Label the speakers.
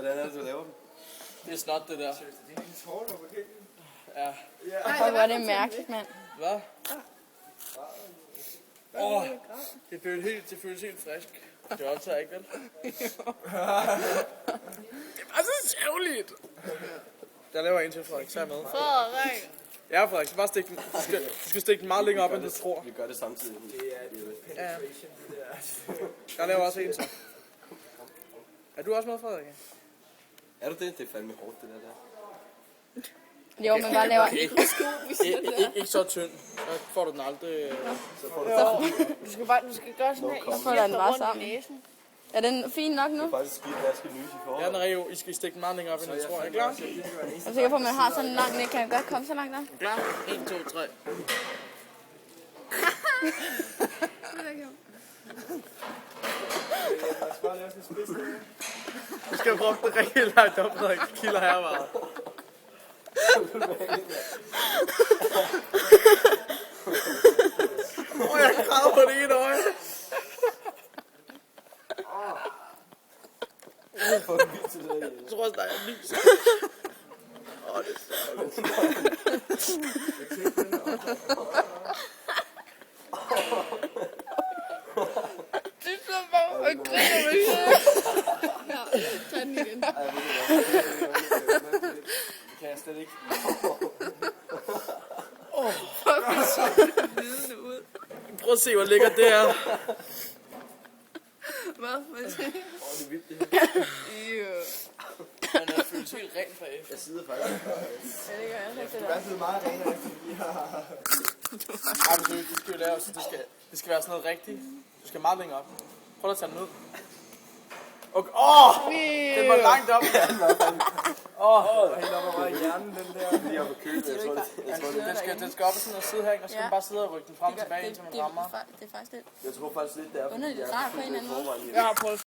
Speaker 1: Hvordan er det, du laver dem?
Speaker 2: Det er snot, det der.
Speaker 1: Det er helt hårdt over det.
Speaker 2: Ja.
Speaker 3: Hvor var det mærkeligt, mand.
Speaker 2: Hvad? Det føles helt frisk. Det var optaget, ikke vel? Det var så særligt. Jeg laver en til, Frederik. Så er jeg med.
Speaker 3: Frederik.
Speaker 2: Ja, Frederik. Så bare stik den. Du skal stikke den meget længere op, end du tror.
Speaker 1: Vi gør det samtidig. Det er penetration, det der.
Speaker 2: Jeg laver også en til. Er du også med, Frederik?
Speaker 1: Er du det? Det er fandme hårdt, det der.
Speaker 3: Jo, men bare laver
Speaker 2: Ikke så tynd. Så får du den aldrig.
Speaker 1: Så får du
Speaker 3: Du skal gøre sådan her. Så får den bare sammen. Er den fin nok nu?
Speaker 1: det er faktisk skidt, at jeg skal lyse i forhold.
Speaker 2: Ja, den er jo. I skal stikke den meget længere op, end du tror. Er I klar?
Speaker 3: Jeg er sikker på, at man har sådan en lang næk. Kan jeg godt komme så langt op?
Speaker 2: Klar? 1, 2, 3. Du skal prøve det rigtig langt op, Frederik. Kilder her bare. Jeg græder på det ene øje. Jeg tror også, der er lys. Det er
Speaker 3: Det er så bare at grine med ja, tag den igen.
Speaker 1: Det kan jeg slet ikke.
Speaker 2: Prøv at se, hvor lækkert det er.
Speaker 3: Hvad? Hvad siger du?
Speaker 1: Det er vildt, det her.
Speaker 2: Man føles helt rent for F.
Speaker 1: Jeg sidder faktisk.
Speaker 3: Ja, det gør jeg også.
Speaker 1: Det er blevet meget renere, efter vi har...
Speaker 2: Jamen, du skal jo lave, så det skal være sådan noget rigtigt. Du skal meget længere op. Prøv at tage den ned. Okay. Den var langt op.
Speaker 1: Helt op over i hjernen, den der. Lige op på købet, jeg tror det.
Speaker 2: Den skal op og sådan og sidde her, og så skal man bare sidde og rykke den frem og tilbage, indtil man rammer.
Speaker 3: Det er faktisk det.
Speaker 1: Jeg tror faktisk lidt, det er,
Speaker 3: Underligt, det er rart på en eller anden måde.
Speaker 2: Jeg har prøvet